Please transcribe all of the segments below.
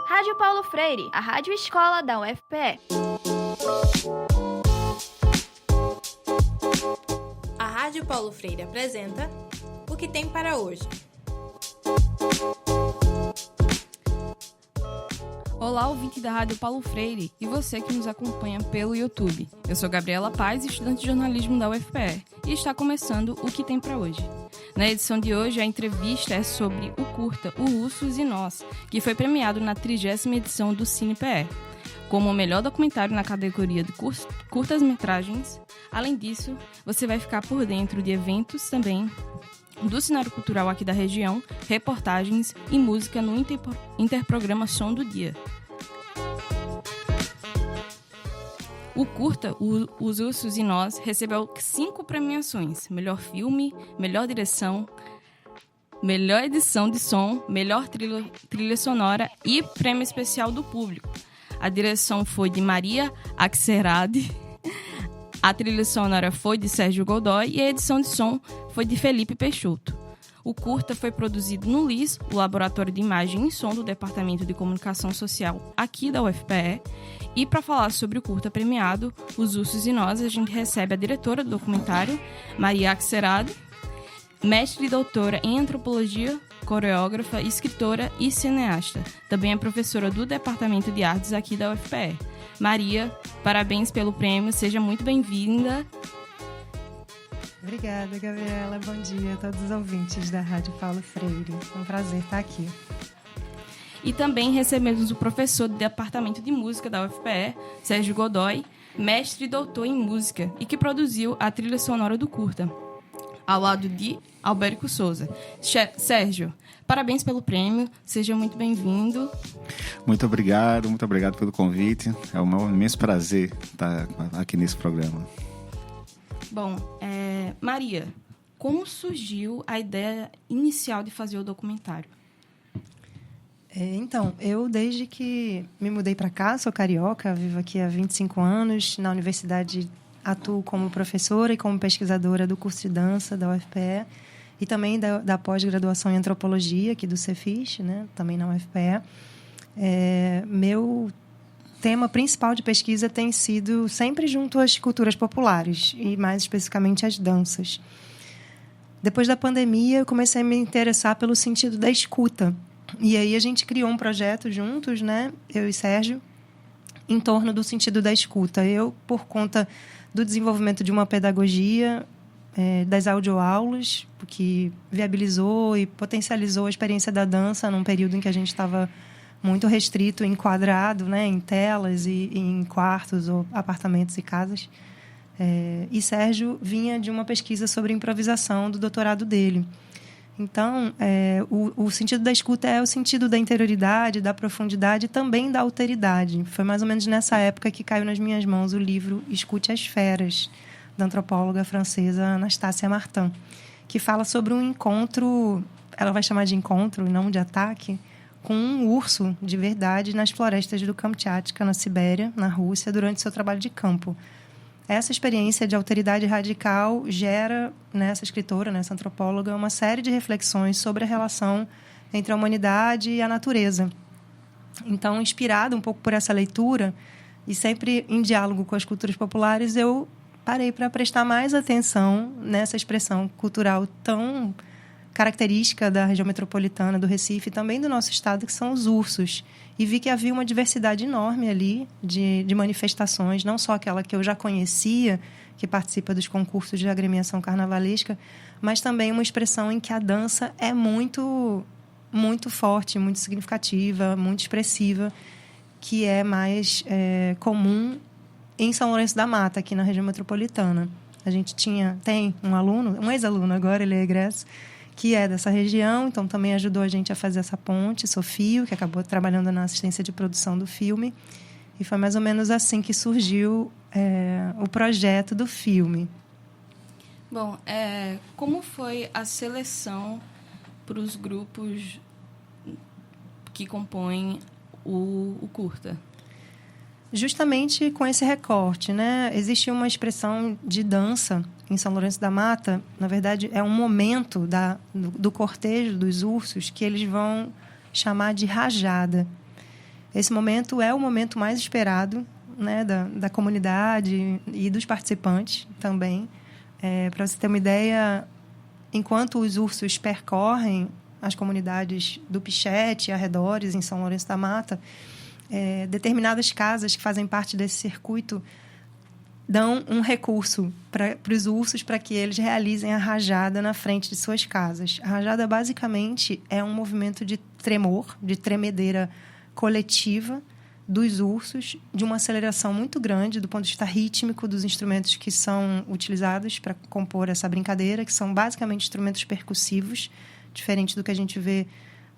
Rádio Paulo Freire, a rádio escola da UFPE. A Rádio Paulo Freire apresenta O que tem para hoje. Olá, ouvinte da Rádio Paulo Freire e você que nos acompanha pelo YouTube. Eu sou Gabriela Paz, estudante de jornalismo da UFPE, e está começando O que tem para hoje. Na edição de hoje, a entrevista é sobre o curta O Ursos e Nós, que foi premiado na 30ª edição do CinePE, como o melhor documentário na categoria de curtas-metragens. Além disso, você vai ficar por dentro de eventos também do cenário cultural aqui da região, reportagens e música no Interprograma Som do Dia. O curta, Os Ursos e Nós, recebeu 5 premiações: melhor filme, melhor direção, melhor edição de som, melhor trilha sonora e prêmio especial do público. A direção foi de Maria Axerade, a trilha sonora foi de Sérgio Godoy e a edição de som foi de Felipe Peixoto. O curta foi produzido no LIS, o Laboratório de Imagem e Som do Departamento de Comunicação Social aqui da UFPE. E para falar sobre o curta premiado, Os Ursos e Nós, a gente recebe a diretora do documentário, Maria Axerade, mestre e doutora em antropologia, coreógrafa, escritora e cineasta. Também é professora do Departamento de Artes aqui da UFPE. Maria, parabéns pelo prêmio, seja muito bem-vinda. Obrigada, Gabriela. Bom dia a todos os ouvintes da Rádio Paulo Freire. É um prazer estar aqui. E também recebemos o professor do Departamento de Música da UFPE, Sérgio Godoy, mestre e doutor em música, e que produziu a trilha sonora do curta, ao lado de Albérico Souza. Sérgio, parabéns pelo prêmio, seja muito bem-vindo. Muito obrigado pelo convite. É um imenso prazer estar aqui nesse programa. Bom, Maria, como surgiu a ideia inicial de fazer o documentário? Então, eu desde que me mudei para cá, sou carioca, vivo aqui há 25 anos, na universidade atuo como professora e como pesquisadora do curso de dança da UFPE e também da pós-graduação em antropologia aqui do Cefis, né, também na UFPE. Meu tema principal de pesquisa tem sido sempre junto às culturas populares e mais especificamente às danças. Depois da pandemia, eu comecei a me interessar pelo sentido da escuta. E aí a gente criou um projeto juntos, né, eu e Sérgio, em torno do sentido da escuta. Eu, por conta do desenvolvimento de uma pedagogia das audioaulas, que viabilizou e potencializou a experiência da dança num período em que a gente estava muito restrito, enquadrado, né, em telas e em quartos ou apartamentos e casas. E Sérgio vinha de uma pesquisa sobre improvisação do doutorado dele. Então, o sentido da escuta é o sentido da interioridade, da profundidade e também da alteridade. Foi mais ou menos nessa época que caiu nas minhas mãos o livro Escute as Feras, da antropóloga francesa Anastácia Martin, que fala sobre um encontro, ela vai chamar de encontro, não de ataque, com um urso de verdade nas florestas do Kamchatka, na Sibéria, na Rússia, durante seu trabalho de campo. Essa experiência de alteridade radical gera, nessa escritora, nessa antropóloga, uma série de reflexões sobre a relação entre a humanidade e a natureza. Então, inspirada um pouco por essa leitura, e sempre em diálogo com as culturas populares, eu parei para prestar mais atenção nessa expressão cultural tão característica da região metropolitana do Recife e também do nosso estado, que são os ursos. E vi que havia uma diversidade enorme ali de manifestações, não só aquela que eu já conhecia, que participa dos concursos de agremiação carnavalesca, mas também uma expressão em que a dança é muito, muito forte, muito significativa, muito expressiva, que é mais comum em São Lourenço da Mata, aqui na região metropolitana. A gente tem um ex-aluno agora, ele é egresso, que é dessa região, então também ajudou a gente a fazer essa ponte, Sofio, que acabou trabalhando na assistência de produção do filme. E foi mais ou menos assim que surgiu o projeto do filme. Bom, como foi a seleção para os grupos que compõem o curta? Justamente com esse recorte, né? Existe uma expressão de dança em São Lourenço da Mata. Na verdade, é um momento do cortejo dos ursos que eles vão chamar de rajada. Esse momento é o momento mais esperado, né, da comunidade e dos participantes também. Para você ter uma ideia, enquanto os ursos percorrem as comunidades do Pichete e arredores, em São Lourenço da Mata, determinadas casas que fazem parte desse circuito dão um recurso para os ursos para que eles realizem a rajada na frente de suas casas. A rajada, basicamente, é um movimento de tremor, de tremedeira coletiva dos ursos, de uma aceleração muito grande do ponto de vista rítmico dos instrumentos que são utilizados para compor essa brincadeira, que são basicamente instrumentos percussivos, diferente do que a gente vê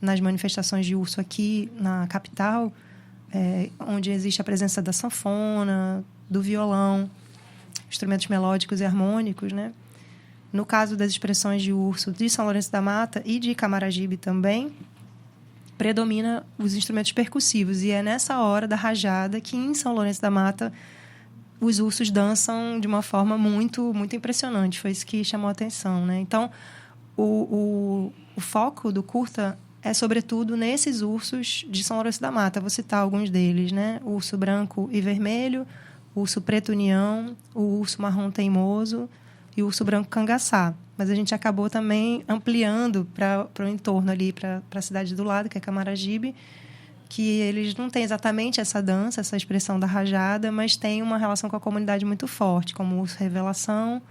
nas manifestações de urso aqui na capital, onde existe a presença da sanfona, do violão, instrumentos melódicos e harmônicos, né? No caso das expressões de urso de São Lourenço da Mata e de Camaragibe também, predomina os instrumentos percussivos. E é nessa hora da rajada que, em São Lourenço da Mata, os ursos dançam de uma forma muito, muito impressionante. Foi isso que chamou a atenção, né? Então, o foco do curta é, sobretudo, nesses ursos de São Lourenço da Mata. Vou citar alguns deles, né? O urso branco e vermelho, o urso preto união, o urso marrom teimoso e o urso branco cangaçá. Mas a gente acabou também ampliando para o entorno ali, para a cidade do lado, que é Camaragibe, que eles não têm exatamente essa dança, essa expressão da rajada, mas tem uma relação com a comunidade muito forte, como o urso revelação,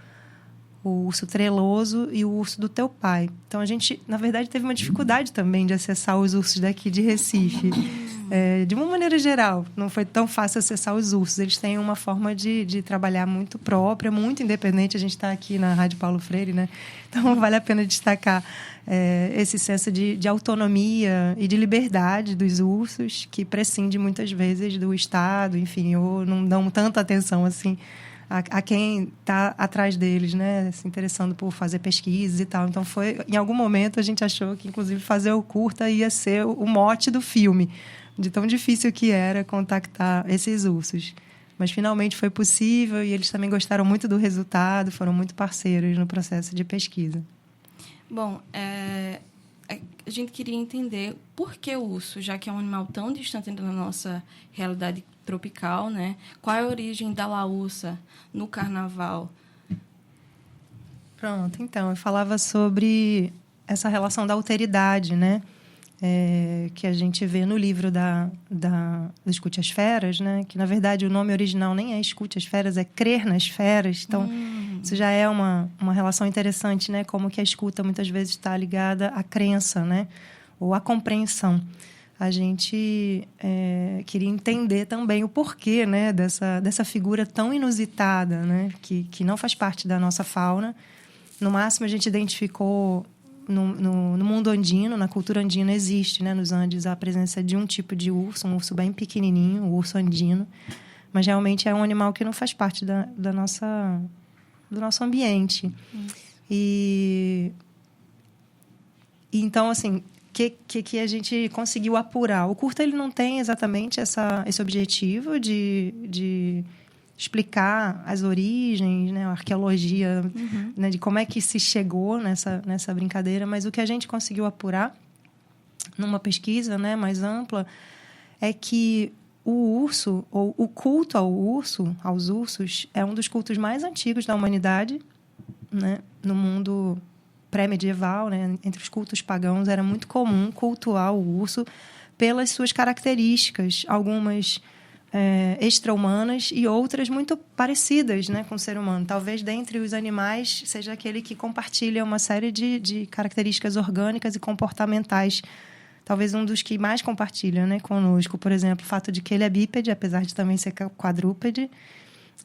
o urso treloso e o urso do teu pai. Então, a gente, na verdade, teve uma dificuldade também de acessar os ursos daqui de Recife. De uma maneira geral, não foi tão fácil acessar os ursos. Eles têm uma forma de trabalhar muito própria, muito independente. A gente está aqui na Rádio Paulo Freire, né? Então, vale a pena destacar esse senso de autonomia e de liberdade dos ursos, que prescinde muitas vezes do Estado, enfim, ou não dão tanta atenção assim a quem está atrás deles, né? Se interessando por fazer pesquisas e tal. Então, em algum momento, a gente achou que, inclusive, fazer o curta ia ser o mote do filme, de tão difícil que era contactar esses ursos. Mas, finalmente, foi possível e eles também gostaram muito do resultado, foram muito parceiros no processo de pesquisa. Bom, a gente queria entender por que o urso, já que é um animal tão distante da nossa realidade tropical, né? Qual é a origem da laúça no carnaval? Pronto, então, eu falava sobre essa relação da alteridade, né? Que a gente vê no livro do Escute as Feras, né? Que, na verdade, o nome original nem é Escute as Feras, é Crer nas Feras. Então, isso já é uma relação interessante, né? Como que a escuta, muitas vezes, está ligada à crença, né? Ou à compreensão. A gente queria entender também o porquê, né? Dessa figura tão inusitada, né? Que não faz parte da nossa fauna. No máximo, a gente identificou... No mundo andino, na cultura andina, existe, né, nos Andes, a presença de um tipo de urso, um urso bem pequenininho, o urso andino. Mas, realmente, é um animal que não faz parte do nosso ambiente. E então, assim, que a gente conseguiu apurar? O curta, ele não tem exatamente esse objetivo de explicar as origens, né, a arqueologia, né, de como é que se chegou nessa brincadeira, mas o que a gente conseguiu apurar numa pesquisa, né, mais ampla é que o urso, ou o culto aos ursos, é um dos cultos mais antigos da humanidade, né, no mundo pré-medieval, né, entre os cultos pagãos, era muito comum cultuar o urso pelas suas características, algumas extra-humanas e outras muito parecidas, né, com o ser humano. Talvez, dentre os animais, seja aquele que compartilha uma série de características orgânicas e comportamentais. Talvez um dos que mais compartilha, né, conosco. Por exemplo, o fato de que ele é bípede, apesar de também ser quadrúpede.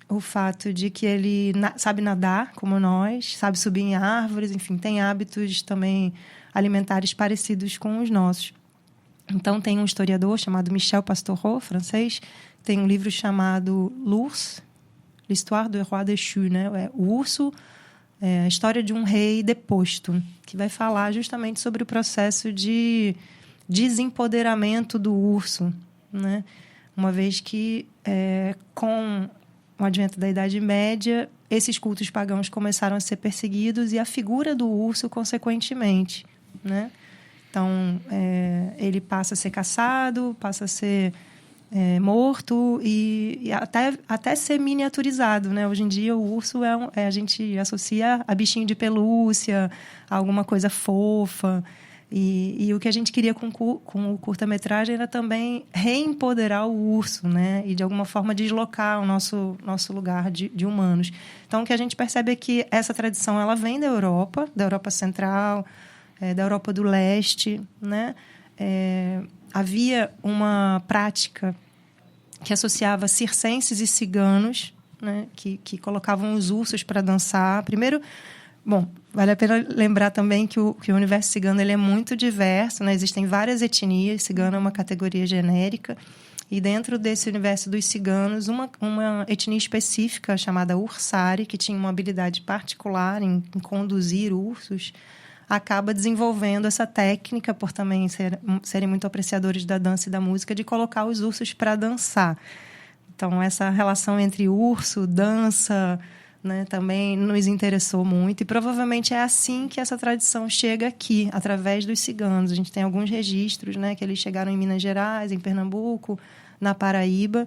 O fato de que ele sabe nadar, como nós, sabe subir em árvores, enfim, tem hábitos também alimentares parecidos com os nossos. Então, tem um historiador chamado Michel Pastoureau, francês, tem um livro chamado L'Ours, L'Histoire du Roi Déchu, né? O urso, a história de um rei deposto, que vai falar justamente sobre o processo de desempoderamento do urso, né? Uma vez que, com o advento da Idade Média, esses cultos pagãos começaram a ser perseguidos e a figura do urso, consequentemente, né? Então, ele passa a ser caçado, passa a ser morto e até ser miniaturizado, né? Hoje em dia, o urso a gente associa a bichinho de pelúcia, a alguma coisa fofa. E o que a gente queria com o curta-metragem era também reempoderar o urso, né? E, de alguma forma, deslocar o nosso lugar de humanos. Então, o que a gente percebe é que essa tradição ela vem da Europa Central, da Europa do Leste, né? Havia uma prática que associava circenses e ciganos, né? Que colocavam os ursos para dançar. Primeiro, bom, vale a pena lembrar também que o universo cigano ele é muito diverso, né? Existem várias etnias, cigano é uma categoria genérica, e dentro desse universo dos ciganos, uma etnia específica chamada Ursari, que tinha uma habilidade particular em conduzir ursos, acaba desenvolvendo essa técnica, por também serem muito apreciadores da dança e da música, de colocar os ursos para dançar. Então, essa relação entre urso, dança, né, também nos interessou muito. E provavelmente é assim que essa tradição chega aqui, através dos ciganos. A gente tem alguns registros, né, que eles chegaram em Minas Gerais, em Pernambuco, na Paraíba,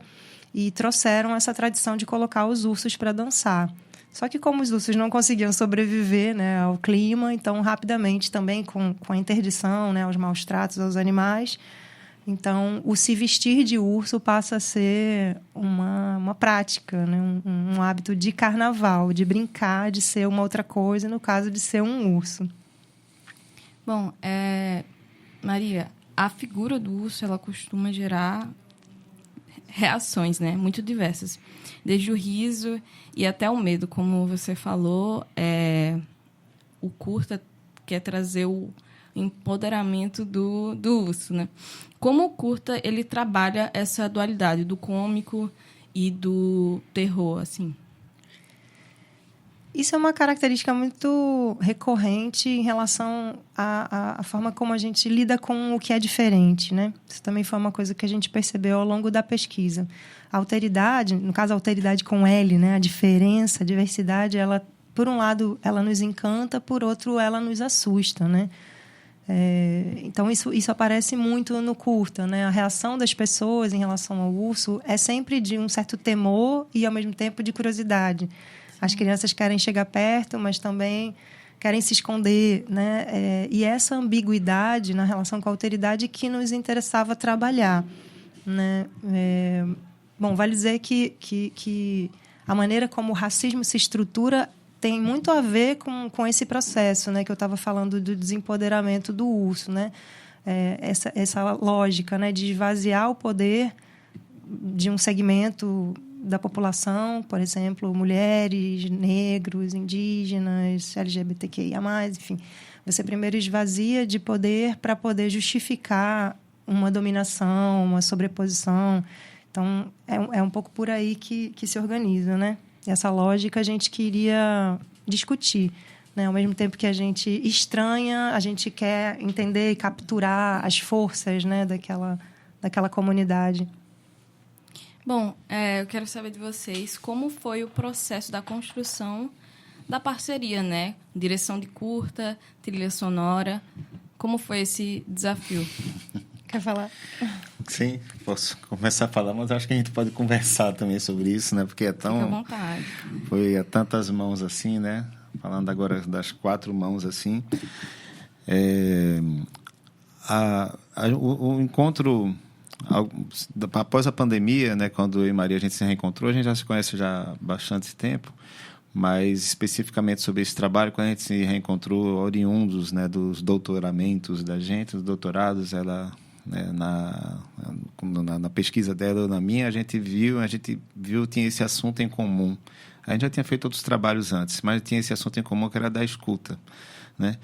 e trouxeram essa tradição de colocar os ursos para dançar. Só que como os ursos não conseguiam sobreviver, né, ao clima, então rapidamente também com a interdição, né, aos maus tratos aos animais, então o se vestir de urso passa a ser uma prática, né, um hábito de carnaval, de brincar, de ser uma outra coisa, no caso de ser um urso. Bom, Maria, a figura do urso ela costuma gerar reações, né, muito diversas, desde o riso e até o medo, como você falou. O curta quer trazer o empoderamento do urso, né? Como o curta ele trabalha essa dualidade do cômico e do terror, assim? Isso é uma característica muito recorrente em relação à forma como a gente lida com o que é diferente, né? Isso também foi uma coisa que a gente percebeu ao longo da pesquisa. A alteridade, no caso a alteridade com L, né? A diferença, a diversidade, ela, por um lado, ela nos encanta, por outro, ela nos assusta, né? Então, isso aparece muito no curta, né? A reação das pessoas em relação ao urso é sempre de um certo temor e, ao mesmo tempo, de curiosidade. As crianças querem chegar perto, mas também querem se esconder, né? E essa ambiguidade na relação com a alteridade que nos interessava trabalhar, né? Bom, vale dizer que a maneira como o racismo se estrutura tem muito a ver com esse processo, né? Que eu estava falando do desempoderamento do urso, né? Essa lógica, né? De esvaziar o poder de um segmento da população, por exemplo, mulheres, negros, indígenas, LGBTQIA+, enfim. Você primeiro esvazia de poder para poder justificar uma dominação, uma sobreposição. Então, é um pouco por aí que se organiza, né? E essa lógica a gente queria discutir, né? Ao mesmo tempo que a gente estranha, a gente quer entender e capturar as forças, né? daquela comunidade. Bom, eu quero saber de vocês como foi o processo da construção da parceria, né? Direção de curta, trilha sonora. Como foi esse desafio? Quer falar? Sim, posso começar a falar, mas acho que a gente pode conversar também sobre isso, né? Porque Fica à vontade. Foi a tantas mãos assim, né? Falando agora das 4 mãos assim. O encontro após a pandemia, né, quando eu e Maria a gente se reencontrou, a gente já se conhece já há bastante tempo, mas especificamente sobre esse trabalho, quando a gente se reencontrou oriundos, né, dos doutoramentos da gente, dos doutorados, ela, né, na pesquisa dela ou na minha, a gente viu tinha esse assunto em comum. A gente já tinha feito outros trabalhos antes, mas tinha esse assunto em comum que era da escuta, né?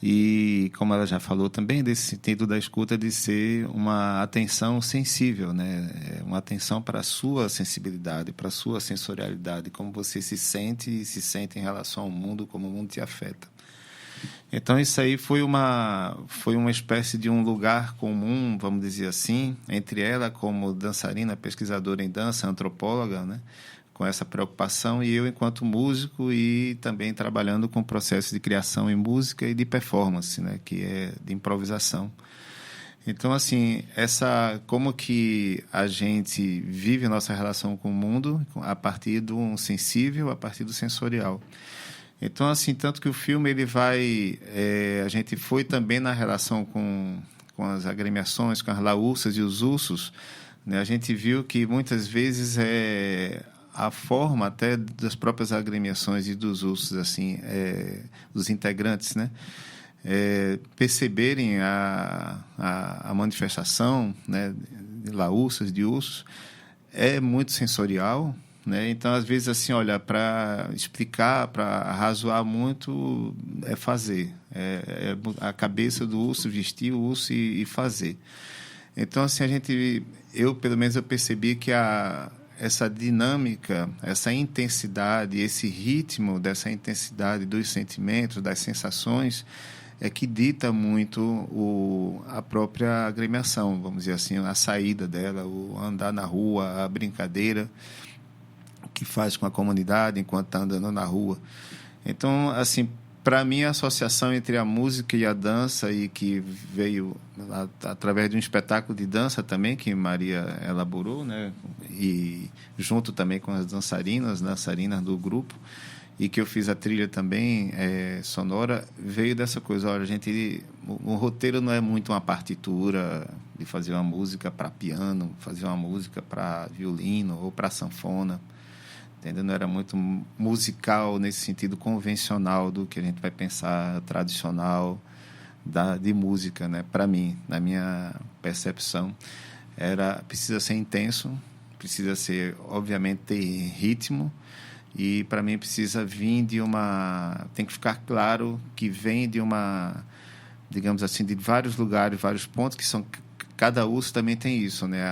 E, como ela já falou também, desse sentido da escuta de ser uma atenção sensível, né? Uma atenção para a sua sensibilidade, para a sua sensorialidade, como você se sente em relação ao mundo, como o mundo te afeta. Então, isso aí foi uma espécie de um lugar comum, vamos dizer assim, entre ela como dançarina, pesquisadora em dança, antropóloga, né? Com essa preocupação, e eu enquanto músico e também trabalhando com o processo de criação em música e de performance, né, que é de improvisação. Então, assim, como que a gente vive a nossa relação com o mundo a partir do sensível, a partir do sensorial. Então, assim, tanto que o filme ele vai... a gente foi também na relação com as agremiações, com as laúças e os ursos, né? A gente viu que muitas vezes a forma até das próprias agremiações e dos ursos, assim, dos integrantes, né? Perceberem a manifestação, né, de laúças, de ursos, é muito sensorial, né? Então, às vezes, assim, olha, para explicar, para arrazoar muito, é fazer. A cabeça do urso, vestir o urso e fazer. Então, assim, pelo menos, eu percebi que essa dinâmica, essa intensidade, esse ritmo dessa intensidade dos sentimentos, das sensações, é que dita muito a própria agremiação, vamos dizer assim, a saída dela, o andar na rua, a brincadeira que faz com a comunidade enquanto está andando na rua. Então, assim, para mim, a associação entre a música e a dança, e que veio através de um espetáculo de dança também, que Maria elaborou, né? E junto também com as dançarinas do grupo, e que eu fiz a trilha também sonora, veio dessa coisa. Olha, o roteiro não é muito uma partitura de fazer uma música para piano, fazer uma música para violino ou para sanfona, entendeu? Não era muito musical nesse sentido convencional do que a gente vai pensar tradicional de música, né? Para mim, na minha percepção, precisa ser intenso, precisa ser, obviamente, ter ritmo. E, para mim, precisa vir tem que ficar claro que vem de digamos assim, de vários lugares, vários pontos, que são... Cada urso também tem isso, né?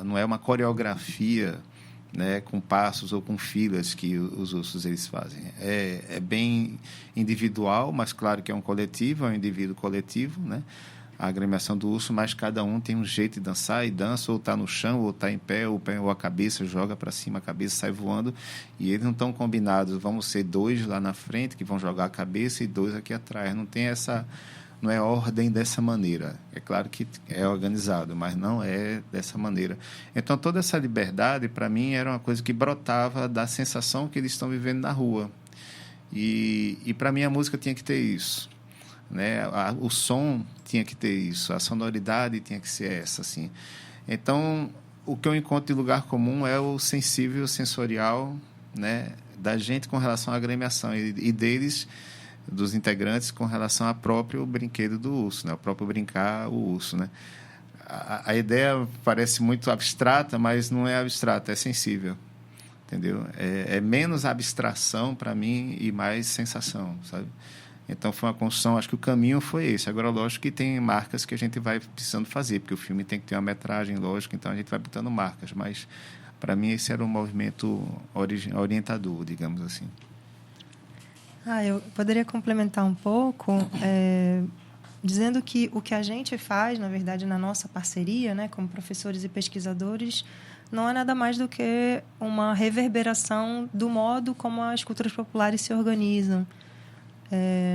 Não é uma coreografia, né, com passos ou com filas que os ursos eles fazem. É bem individual, mas claro que é um coletivo, é um indivíduo coletivo, né? A agremiação do urso, mas cada um tem um jeito de dançar, e dança, ou está no chão, ou está em pé, ou a cabeça joga para cima, a cabeça sai voando, e eles não estão combinados. Vamos ser 2 lá na frente que vão jogar a cabeça e 2 aqui atrás. Não é ordem dessa maneira. É claro que é organizado, mas não é dessa maneira. Então, toda essa liberdade, para mim, era uma coisa que brotava da sensação que eles estão vivendo na rua. E para mim, a música tinha que ter isso, né? O som tinha que ter isso, a sonoridade tinha que ser essa, assim. Então, o que eu encontro de lugar comum é o sensível, sensorial, né, da gente com relação à agremiação e deles, dos integrantes, com relação ao próprio brinquedo do urso, né, o próprio brincar o urso, né. A ideia parece muito abstrata, mas não é abstrata, é sensível, entendeu? É menos abstração para mim e mais sensação, sabe? Então, foi uma construção, acho que o caminho foi esse. Agora, lógico que tem marcas que a gente vai precisando fazer, porque o filme tem que ter uma metragem, lógico, então a gente vai botando marcas. Mas, para mim, esse era um movimento orientador, digamos assim. Eu poderia complementar um pouco, dizendo que o que a gente faz, na verdade, na nossa parceria, né, como professores e pesquisadores, não é nada mais do que uma reverberação do modo como as culturas populares se organizam.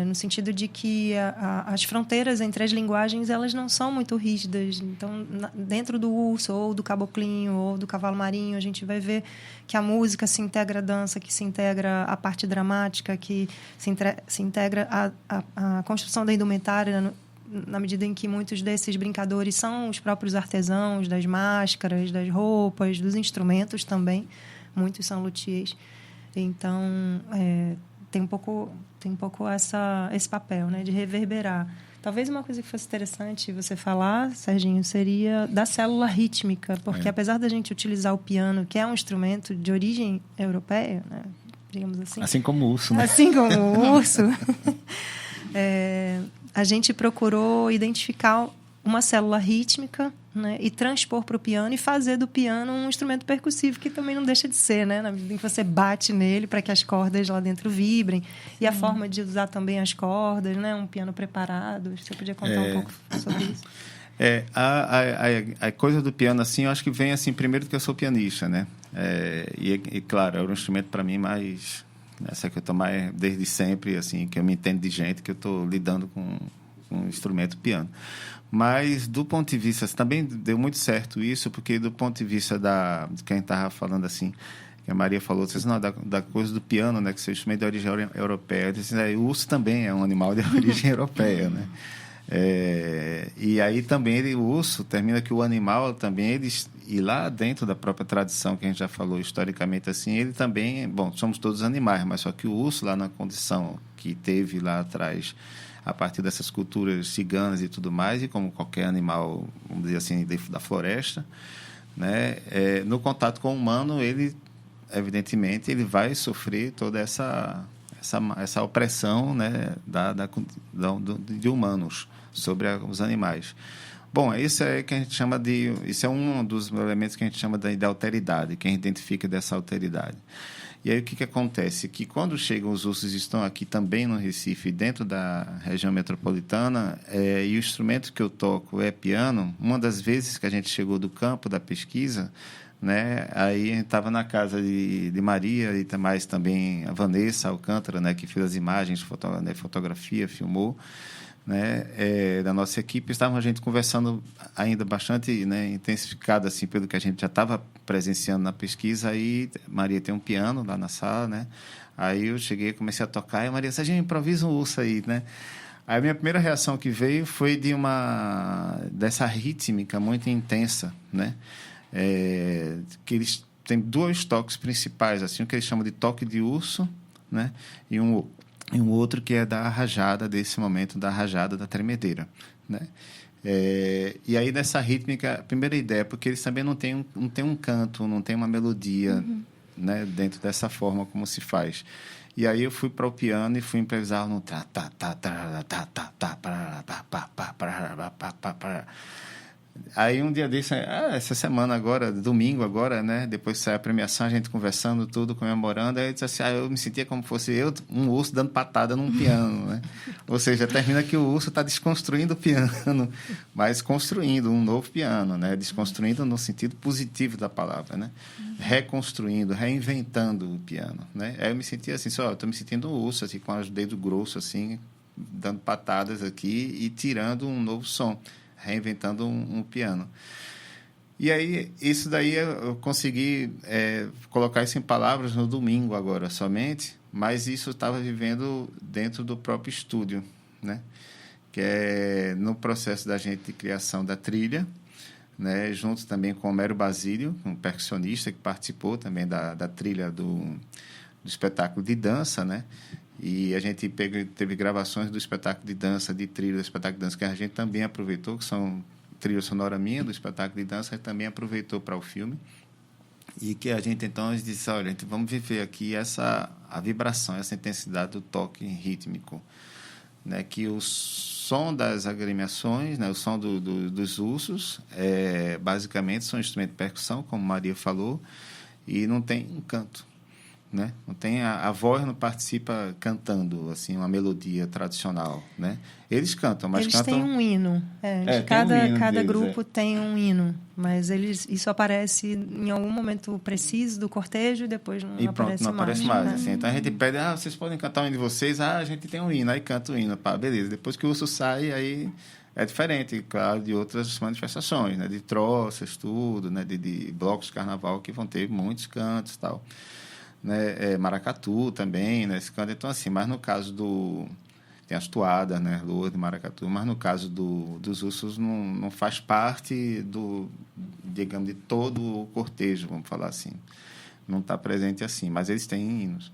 No sentido de que as fronteiras entre as linguagens, elas não são muito rígidas. Então, dentro do urso, ou do caboclinho, ou do cavalo marinho, a gente vai ver que a música se integra à dança, que se integra à parte dramática, que se integra à construção da indumentária, na medida em que muitos desses brincadores são os próprios artesãos, das máscaras, das roupas, dos instrumentos também. Muitos são luthiers. Então, tem um pouco esse papel, né, de reverberar. Talvez uma coisa que fosse interessante você falar, Serginho, seria da célula rítmica, porque apesar da gente utilizar o piano, que é um instrumento de origem europeia, né, digamos assim. Assim como o urso, né? Assim como o urso. A gente procurou identificar uma célula rítmica, né, e transpor para o piano e fazer do piano um instrumento percussivo, que também não deixa de ser, né, na medida em que você bate nele para que as cordas lá dentro vibrem. E a forma de usar também as cordas, né, um piano preparado. Você podia contar um pouco sobre isso? A coisa do piano, assim, eu acho que vem assim, primeiro que eu sou pianista, né? E claro, é um instrumento para mim mais... Essa que eu estou mais desde sempre, assim, que eu me entendo de gente, que eu estou lidando com o instrumento piano. Mas, do ponto de vista... Também deu muito certo isso, porque do ponto de vista de quem estava falando assim, que a Maria falou, disse, não, da coisa do piano, né, que seu instrumento de origem europeia. Eu disse, o urso também é um animal de origem europeia, né? E aí também o urso, termina que o animal também, e lá dentro da própria tradição que a gente já falou historicamente assim, ele também, bom, somos todos animais, mas só que o urso lá na condição que teve lá atrás, a partir dessas culturas ciganas e tudo mais, e como qualquer animal, vamos dizer assim, da floresta, né, no contato com o humano, ele, evidentemente, ele vai sofrer toda essa opressão, né, de humanos sobre os animais. Bom, isso é um dos elementos que a gente chama de alteridade, que a gente identifica dessa alteridade. E aí o que acontece? Que quando chegam os ursos, estão aqui também no Recife, dentro da região metropolitana, e o instrumento que eu toco é piano, uma das vezes que a gente chegou do campo da pesquisa, né, aí a gente estava na casa de Maria e mais também a Vanessa Alcântara, né, que fez as imagens, fotografia, filmou, né, da nossa equipe. Estava a gente conversando ainda bastante, né, intensificado assim, pelo que a gente já estava presenciando na pesquisa. Aí Maria tem um piano lá na sala, né? Aí eu cheguei, comecei a tocar, e a Maria disse, a gente improvisa um urso aí, né? Aí a minha primeira reação que veio foi dessa rítmica muito intensa, né? Que eles têm dois toques principais, assim, o que eles chamam de toque de urso, né? E um outro que é da rajada, desse momento da rajada da tremedeira, né? E aí nessa rítmica, a primeira ideia, porque eles também não têm um canto, não tem uma melodia, né, dentro dessa forma como se faz. E aí eu fui para o piano e fui improvisar no Aí um dia desse, essa semana agora, domingo agora, né, depois que saiu a premiação, a gente conversando tudo, comemorando, aí eu disse assim, eu me sentia como fosse um urso dando patada num piano, né? Ou seja, termina que o urso está desconstruindo o piano, mas construindo um novo piano, né? Desconstruindo no sentido positivo da palavra, né? Reconstruindo, reinventando o piano, né? Aí eu me sentia assim, eu estou me sentindo um urso, assim, com os dedos grossos, assim, dando patadas aqui e tirando um novo som, reinventando um piano. E aí, isso daí eu consegui colocar isso em palavras no domingo agora somente, mas isso eu estava vivendo dentro do próprio estúdio, né? Que é no processo da gente de criação da trilha, né? Junto também com o Homero Basílio, um percussionista que participou também da trilha do espetáculo de dança, né? E a gente teve gravações do espetáculo de dança, de trilha do espetáculo de dança, que a gente também aproveitou, que são trilha sonora minha do espetáculo de dança, a gente também aproveitou para o filme. E que a gente, então, disse, olha, vamos viver aqui a vibração, essa intensidade do toque rítmico, né? Que o som das agremiações, né? O som dos ursos, basicamente, são instrumentos de percussão, como Maria falou, e não tem um canto. Né? Não tem a voz não participa cantando assim uma melodia tradicional, né? Eles cantam, mas eles têm um hino. Cada deles, grupo tem um hino, mas isso aparece em algum momento preciso do cortejo e depois não aparece não mais. Aparece mais assim. Então a gente pede, vocês podem cantar o hino de vocês, a gente tem um hino, aí canta o hino, beleza. Depois que o urso sai, aí é diferente, claro, de outras manifestações, né? De troças, tudo, né? De blocos de carnaval que vão ter muitos cantos e tal. Né, maracatu também, né, esse canto. Então, assim, mas no caso tem as toadas, né, lua de maracatu, mas no caso dos ursos não faz parte digamos, de todo o cortejo, vamos falar assim. Não está presente assim, mas eles têm hinos.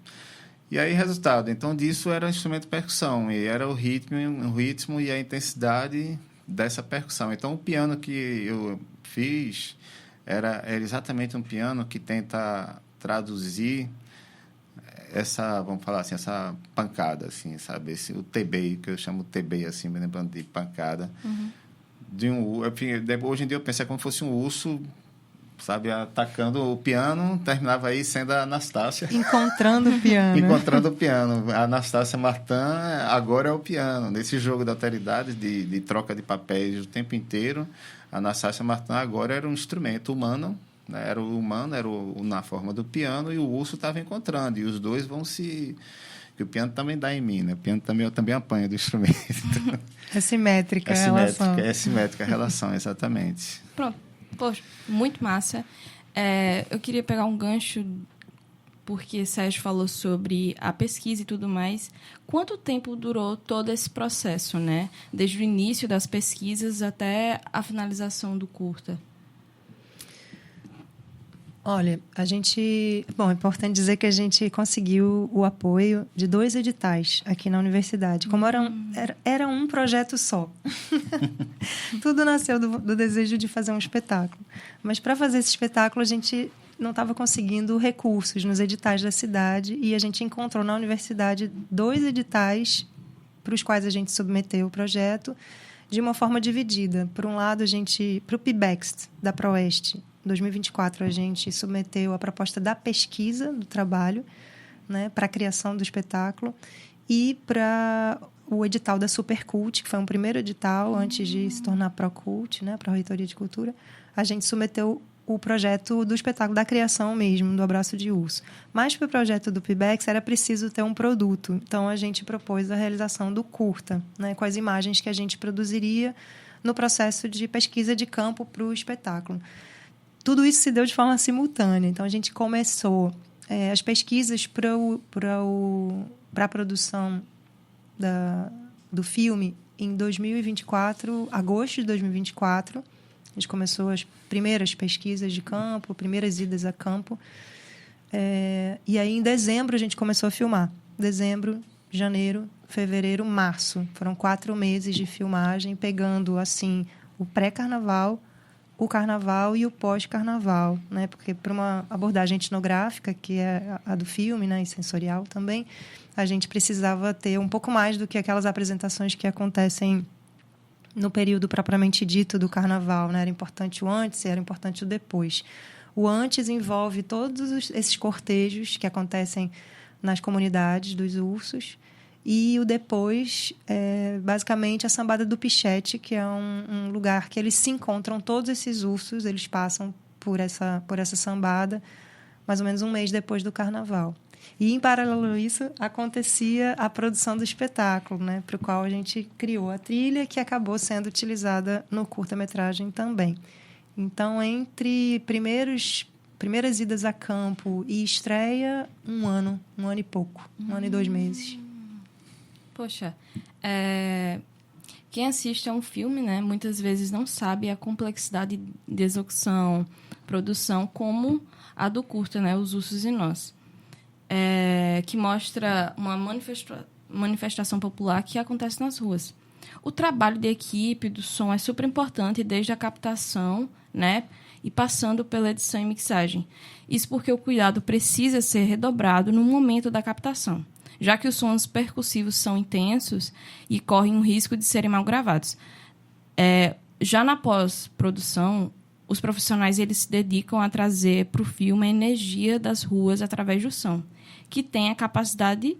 E aí, resultado, então, disso era o instrumento de percussão, e era o ritmo e a intensidade dessa percussão. Então, o piano que eu fiz era exatamente um piano que tenta traduzir vamos falar assim, essa pancada, assim, sabe? O TB, que eu chamo TB, assim, me lembrando de pancada. Hoje em dia eu penso como se fosse um urso, sabe, atacando o piano, terminava aí sendo a Anastácia. Encontrando o piano. Encontrando o piano. A Anastácia Martin agora é o piano. Nesse jogo da alteridade, de troca de papéis o tempo inteiro, a Anastácia Martin agora era um instrumento humano, né? Era na forma do piano, e o urso estava encontrando, e os dois vão se Porque o piano também dá em mim, né? O piano também, eu também apanho do instrumento. É simétrica a relação. É simétrica a relação, exatamente. Pronto. Poxa, muito massa. Eu queria pegar um gancho, porque Sérgio falou sobre a pesquisa e tudo mais. Quanto tempo durou todo esse processo, né? Desde o início das pesquisas até a finalização do curta? Olha, Bom, é importante dizer que a gente conseguiu o apoio de 2 editais aqui na universidade. Como era um projeto só. Tudo nasceu do desejo de fazer um espetáculo. Mas, para fazer esse espetáculo, a gente não estava conseguindo recursos nos editais da cidade e a gente encontrou na universidade 2 editais para os quais a gente submeteu o projeto de uma forma dividida. Por um lado, para o PIBEX da ProEst, em 2024, a gente submeteu a proposta da pesquisa do trabalho, né, para a criação do espetáculo, e para o edital da Supercult, que foi um primeiro edital antes de se tornar Procult, né, para a Reitoria de Cultura. A gente submeteu o projeto do espetáculo da criação mesmo, do Abraço de Urso. Mas para o projeto do PIBEX era preciso ter um produto. Então, a gente propôs a realização do curta, né, com as imagens que a gente produziria no processo de pesquisa de campo para o espetáculo. Tudo isso se deu de forma simultânea. Então, a gente começou as pesquisas para a produção do filme em 2024, agosto de 2024. A gente começou as primeiras pesquisas de campo, primeiras idas a campo. E aí, em dezembro, a gente começou a filmar. Dezembro, janeiro, fevereiro, março. Foram 4 meses de filmagem, pegando, assim, o pré-carnaval, o carnaval e o pós-carnaval, né? Porque para uma abordagem etnográfica, que é a do filme, né, e sensorial também, a gente precisava ter um pouco mais do que aquelas apresentações que acontecem no período propriamente dito do carnaval, né? Era importante o antes e era importante o depois. O antes envolve todos esses cortejos que acontecem nas comunidades dos ursos, e o depois é basicamente a Sambada do Pichete, que é um lugar que eles se encontram, todos esses ursos, eles passam por essa sambada mais ou menos um mês depois do carnaval. E, em paralelo a isso, acontecia a produção do espetáculo, né, para o qual a gente criou a trilha, que acabou sendo utilizada no curta-metragem também. Então, entre primeiras idas a campo e estreia, um ano e pouco, 1 ano e 2 meses. Poxa, quem assiste a um filme, né, muitas vezes não sabe a complexidade de execução, produção, como a do curta, né, Os Ursos e Nós, que mostra uma manifestação popular que acontece nas ruas. O trabalho de equipe, do som, é super importante, desde a captação, né, e passando pela edição e mixagem. Isso porque o cuidado precisa ser redobrado no momento da captação, já que os sons percussivos são intensos e correm um risco de serem mal gravados. Já na pós-produção, os profissionais eles se dedicam a trazer para o filme a energia das ruas através do som, que tem a capacidade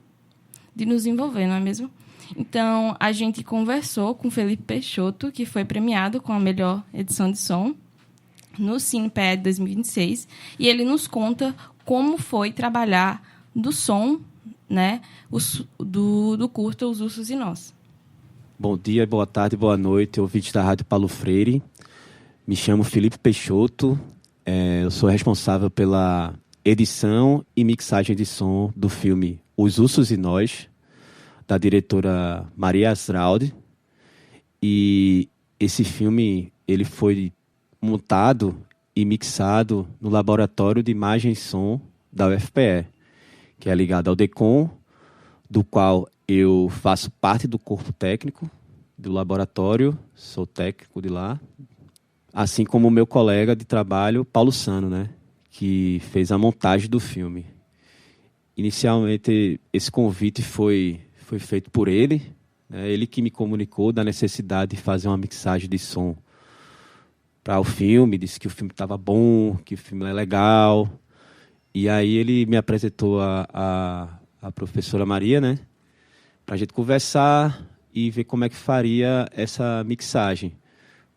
de nos envolver, não é mesmo? Então, a gente conversou com Felipe Peixoto, que foi premiado com a melhor edição de som no CinePE 2026, e ele nos conta como foi trabalhar do som, né, do curta Os Ursos e Nós. Bom dia, boa tarde, boa noite, ouvintes da Rádio Paulo Freire. Me chamo Felipe Peixoto, eu sou responsável pela edição e mixagem de som do filme Os Ursos e Nós, da diretora Maria Asraldi. E esse filme ele foi montado e mixado no Laboratório de Imagem e Som da UFPE, que é ligado ao DECOM, do qual eu faço parte do corpo técnico do laboratório, sou técnico de lá, assim como o meu colega de trabalho, Paulo Sano, né, que fez a montagem do filme. Inicialmente, esse convite foi feito por ele, né, ele que me comunicou da necessidade de fazer uma mixagem de som para o filme, disse que o filme estava bom, que o filme é legal. E aí ele me apresentou a professora Maria, né, para a gente conversar e ver como é que faria essa mixagem.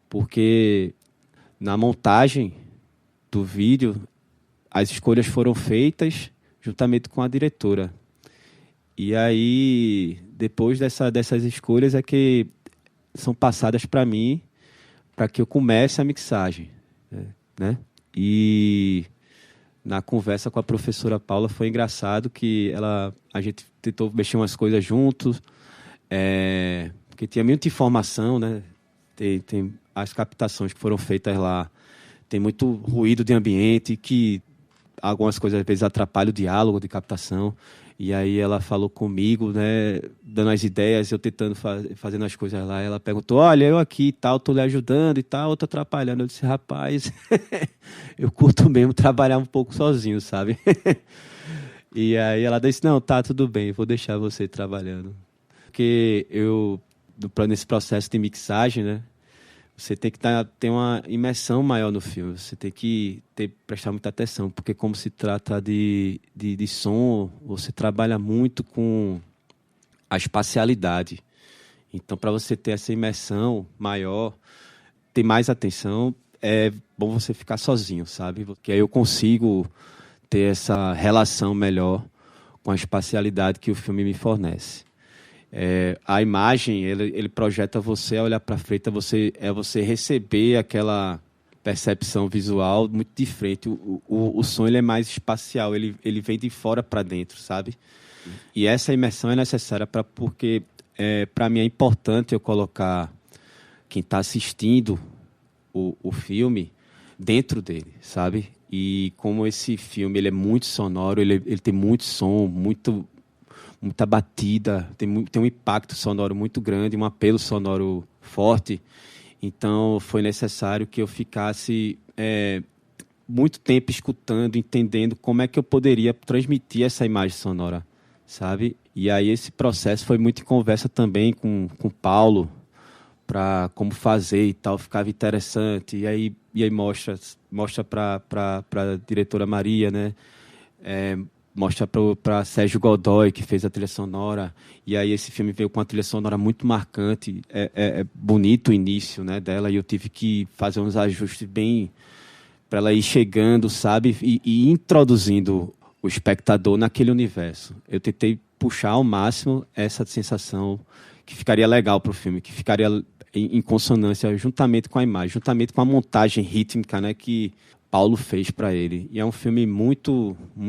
Porque na montagem do vídeo, as escolhas foram feitas juntamente com a diretora. E aí, depois dessas escolhas é que são passadas para mim, para que eu comece a mixagem, né? E na conversa com a professora Paula foi engraçado que a gente tentou mexer umas coisas juntos, porque tinha muita informação, né? Tem as captações que foram feitas lá, tem muito ruído de ambiente, que algumas coisas às vezes atrapalham o diálogo de captação. E aí ela falou comigo, né, dando as ideias, eu tentando fazendo as coisas lá. Ela perguntou, olha, eu aqui e tal, tô lhe ajudando e tal, eu tô atrapalhando. Eu disse, rapaz, eu curto mesmo trabalhar um pouco sozinho, sabe? E aí ela disse, não, tá, tudo bem, vou deixar você trabalhando. Porque nesse processo de mixagem, né, você tem que ter uma imersão maior no filme. Você tem que prestar muita atenção, porque como se trata de som, você trabalha muito com a espacialidade. Então, para você ter essa imersão maior, ter mais atenção, é bom você ficar sozinho, sabe? Porque aí eu consigo ter essa relação melhor com a espacialidade que o filme me fornece. A imagem, ele projeta você a olhar para frente, você receber aquela percepção visual muito diferente. O som ele é mais espacial, ele vem de fora para dentro, sabe? E essa imersão é necessária porque para mim é importante eu colocar quem está assistindo o filme dentro dele, sabe? E como esse filme ele é muito sonoro, ele tem muito som, muita batida, tem um impacto sonoro muito grande, um apelo sonoro forte. Então, foi necessário que eu ficasse muito tempo escutando, entendendo como é que eu poderia transmitir essa imagem sonora, sabe? E aí esse processo foi muito em conversa também com o Paulo, para como fazer e tal, ficava interessante. E aí mostra para a diretora Maria, né? Mostra para Sérgio Godoy, que fez a trilha sonora. E aí esse filme veio com uma trilha sonora muito marcante. É bonito o início, né, dela, e eu tive que fazer uns ajustes bem para ela ir chegando, sabe? E introduzindo o espectador naquele universo. Eu tentei puxar ao máximo essa sensação que ficaria legal para o filme, que ficaria em consonância juntamente com a imagem, juntamente com a montagem rítmica, né, que Paulo fez para ele. E é um filme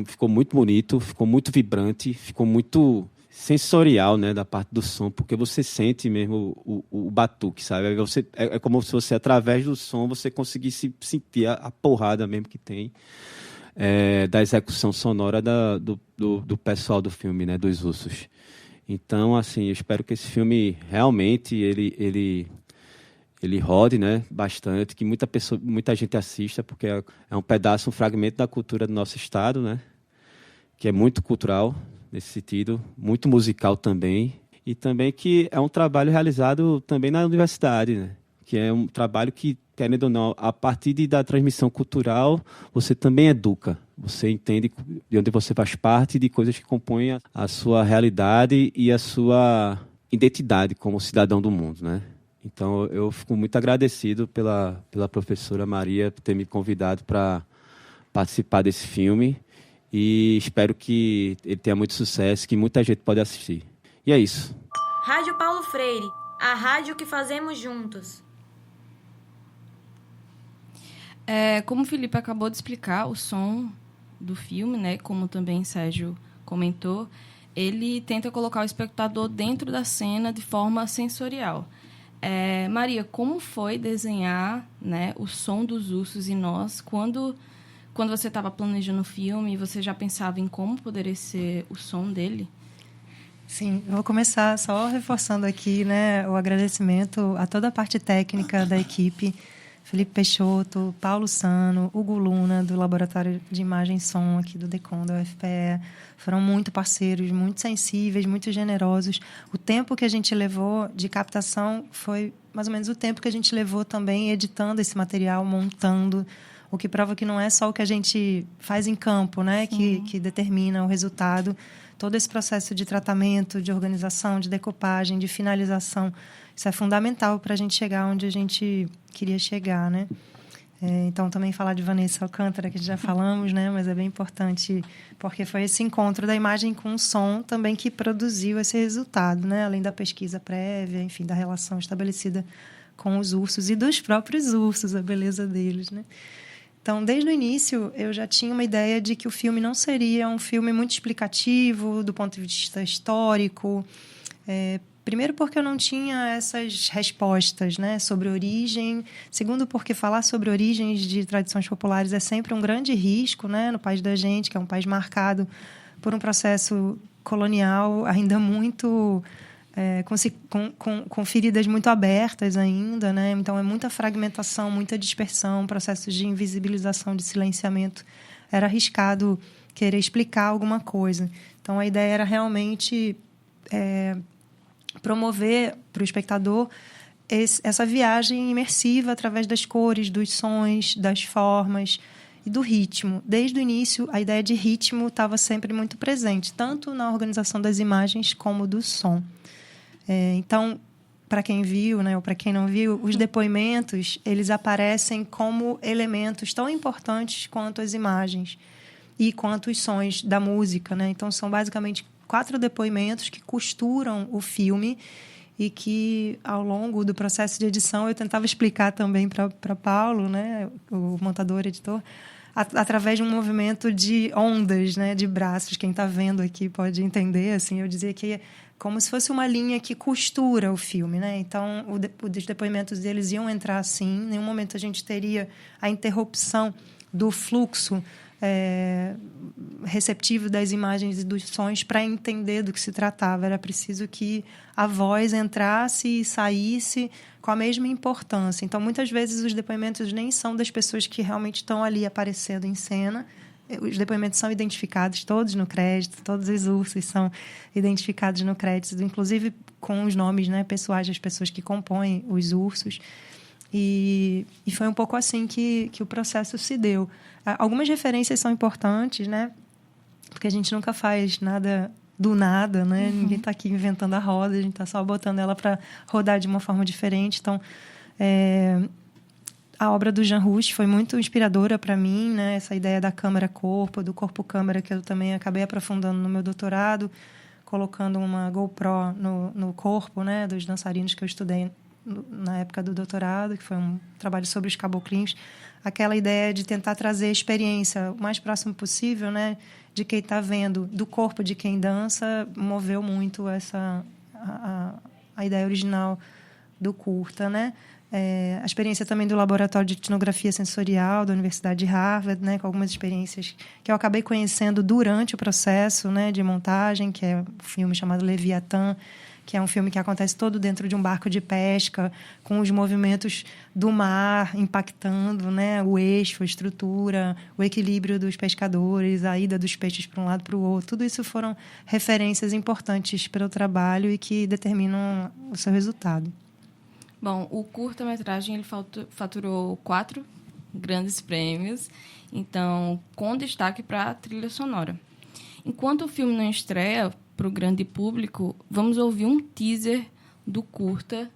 ficou muito bonito, ficou muito vibrante, ficou muito sensorial, né, da parte do som, porque você sente mesmo o batuque, sabe? É como se você, através do som, você conseguisse sentir a porrada mesmo que tem da execução sonora do pessoal do filme, né, dos Ursos. Então, assim, eu espero que esse filme realmente ele rode, né, bastante, que muita gente assista, porque é um pedaço, um fragmento da cultura do nosso estado, né, que é muito cultural nesse sentido, muito musical também, e também que é um trabalho realizado também na universidade, né, que é um trabalho que, querendo ou não, a partir da transmissão cultural, você também educa, você entende de onde você faz parte, de coisas que compõem a sua realidade e a sua identidade como cidadão do mundo, né. Então, eu fico muito agradecido pela professora Maria por ter me convidado para participar desse filme e espero que ele tenha muito sucesso, que muita gente pode assistir. E é isso. Rádio Paulo Freire, a rádio que fazemos juntos. Como o Felipe acabou de explicar, o som do filme, né, como também Sérgio comentou, ele tenta colocar o espectador dentro da cena de forma sensorial. Maria, como foi desenhar, né, o som dos Ursos e Nós quando você estava planejando o filme? Você já pensava em como poderia ser o som dele? Sim, eu vou começar só reforçando aqui, né, o agradecimento a toda a parte técnica da equipe, Felipe Peixoto, Paulo Sano, Hugo Luna, do Laboratório de Imagem e Som aqui do DECOM, da UFPE. Foram muito parceiros, muito sensíveis, muito generosos. O tempo que a gente levou de captação foi mais ou menos o tempo que a gente levou também editando esse material, montando, o que prova que não é só o que a gente faz em campo, né, que determina o resultado. Todo esse processo de tratamento, de organização, de decupagem, de finalização, isso é fundamental para a gente chegar onde a gente queria chegar, né? Então, também falar de Vanessa Alcântara, que já falamos, né? Mas é bem importante, porque foi esse encontro da imagem com o som também que produziu esse resultado, né? Além da pesquisa prévia, enfim, da relação estabelecida com os ursos e dos próprios ursos, a beleza deles, né? Então, desde o início, eu já tinha uma ideia de que o filme não seria um filme muito explicativo do ponto de vista histórico. Primeiro, porque eu não tinha essas respostas, né, sobre origem. Segundo, porque falar sobre origens de tradições populares é sempre um grande risco, né, no país da gente, que é um país marcado por um processo colonial ainda muito... com feridas muito abertas ainda, né? Então, é muita fragmentação, muita dispersão, processos de invisibilização, de silenciamento. Era arriscado querer explicar alguma coisa. Então, a ideia era realmente promover para o espectador essa viagem imersiva através das cores, dos sons, das formas e do ritmo. Desde o início, a ideia de ritmo estava sempre muito presente, tanto na organização das imagens como do som. Então, para quem viu, né, ou para quem não viu, os depoimentos, eles aparecem como elementos tão importantes quanto as imagens e quanto os sons da música, né? Então, são basicamente 4 depoimentos que costuram o filme e que, ao longo do processo de edição, eu tentava explicar também para Paulo, né, o montador, editor, através de um movimento de ondas, né, de braços. Quem está vendo aqui pode entender, assim, eu dizia que como se fosse uma linha que costura o filme, né? Então, os depoimentos deles iam entrar assim. Em nenhum momento a gente teria a interrupção do fluxo receptivo das imagens e dos sons para entender do que se tratava. Era preciso que a voz entrasse e saísse com a mesma importância. Então, muitas vezes, os depoimentos nem são das pessoas que realmente estão ali aparecendo em cena. Os depoimentos são identificados todos no crédito, todos os ursos são identificados no crédito, inclusive com os nomes, né, pessoais das pessoas que compõem os ursos. E foi um pouco assim que o processo se deu. Algumas referências são importantes, né, porque a gente nunca faz nada do nada, né? Ninguém está aqui inventando a roda, a gente está só botando ela para rodar de uma forma diferente. Então, a obra do Jean Rouch foi muito inspiradora para mim, né? Essa ideia da câmera-corpo, do corpo-câmera, que eu também acabei aprofundando no meu doutorado, colocando uma GoPro no corpo, né, dos dançarinos que eu estudei na época do doutorado, que foi um trabalho sobre os caboclinhos. Aquela ideia de tentar trazer a experiência o mais próximo possível, né, de quem está vendo, do corpo de quem dança, moveu muito a ideia original do curta, né? A experiência também do Laboratório de Etnografia Sensorial da Universidade de Harvard, né, com algumas experiências que eu acabei conhecendo durante o processo, né, de montagem, que é um filme chamado Leviatã, que é um filme que acontece todo dentro de um barco de pesca, com os movimentos do mar impactando, né, o eixo, a estrutura, o equilíbrio dos pescadores, a ida dos peixes para um lado para o outro. Tudo isso foram referências importantes para o trabalho e que determinam o seu resultado. Bom, o curta-metragem ele faturou 4 grandes prêmios, então, com destaque para a trilha sonora. Enquanto o filme não estreia para o grande público, vamos ouvir um teaser do curta.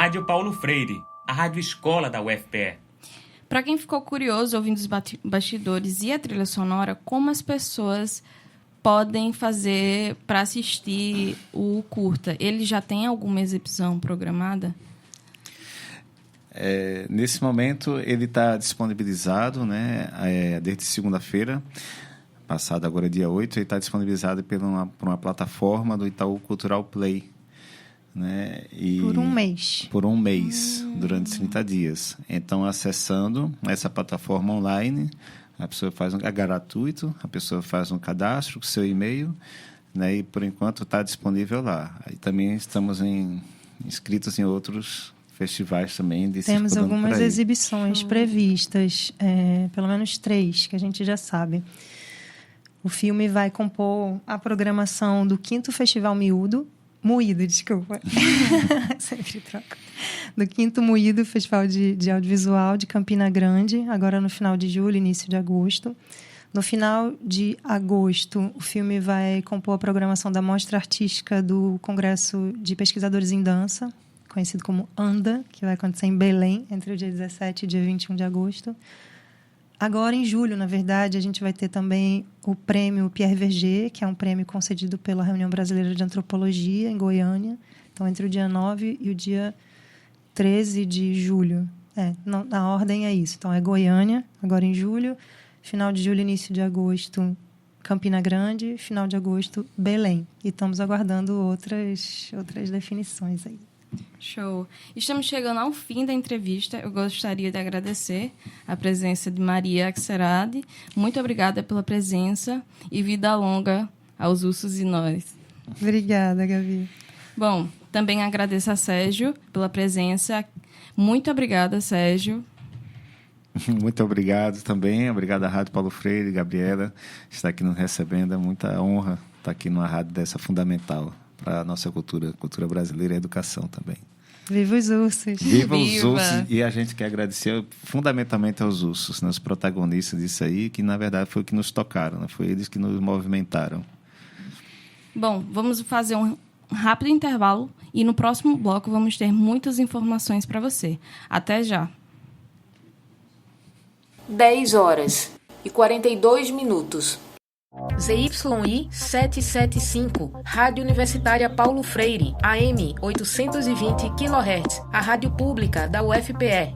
Rádio Paulo Freire, a rádio escola da UFPE. Para quem ficou curioso ouvindo os bastidores e a trilha sonora, como as pessoas podem fazer para assistir o curta? Ele já tem alguma exibição programada? Nesse momento, ele está disponibilizado, né, desde segunda-feira, passado agora dia 8, ele está disponibilizado por uma plataforma do Itaú Cultural Play. Né? Por um mês. Por um mês, durante 30 dias. Então, acessando essa plataforma online, a pessoa é gratuito, a pessoa faz um cadastro com seu e-mail, né? E, por enquanto, está disponível lá. Aí também estamos inscritos em outros festivais também. Temos algumas exibições previstas, pelo menos 3, que a gente já sabe. O filme vai compor a programação do 5º Festival Moído, desculpa. Sempre troco. Do 5º Moído, Festival de Audiovisual de Campina Grande, agora no final de julho, início de agosto. No final de agosto, o filme vai compor a programação da Mostra Artística do Congresso de Pesquisadores em Dança, conhecido como ANDA, que vai acontecer em Belém, entre o dia 17 e o dia 21 de agosto. Agora, em julho, na verdade, a gente vai ter também o prêmio Pierre Verger, que é um prêmio concedido pela Reunião Brasileira de Antropologia, em Goiânia. Então, entre o dia 9 e o dia 13 de julho. Na ordem é isso. Então, é Goiânia, agora em julho. Final de julho, início de agosto, Campina Grande. Final de agosto, Belém. E estamos aguardando outras definições aí. Show. Estamos chegando ao fim da entrevista. Eu gostaria de agradecer a presença de Maria Axerade. Muito obrigada pela presença e vida longa aos ursos e nós. Obrigada, Gabi. Bom, também agradeço a Sérgio pela presença. Muito obrigada, Sérgio. Muito obrigado também. Obrigado à Rádio Paulo Freire, Gabriela, estar aqui nos recebendo. É muita honra estar aqui numa rádio dessa fundamental para a nossa cultura brasileira e a educação também. Viva os ursos! Viva os ursos! E a gente quer agradecer fundamentalmente aos ursos, né, os protagonistas disso aí, que na verdade foi o que nos tocaram, né? Foi eles que nos movimentaram. Bom, vamos fazer um rápido intervalo e no próximo bloco vamos ter muitas informações para você. Até já! 10h42. ZYI 775, Rádio Universitária Paulo Freire, AM 820 kHz, a rádio pública da UFPE.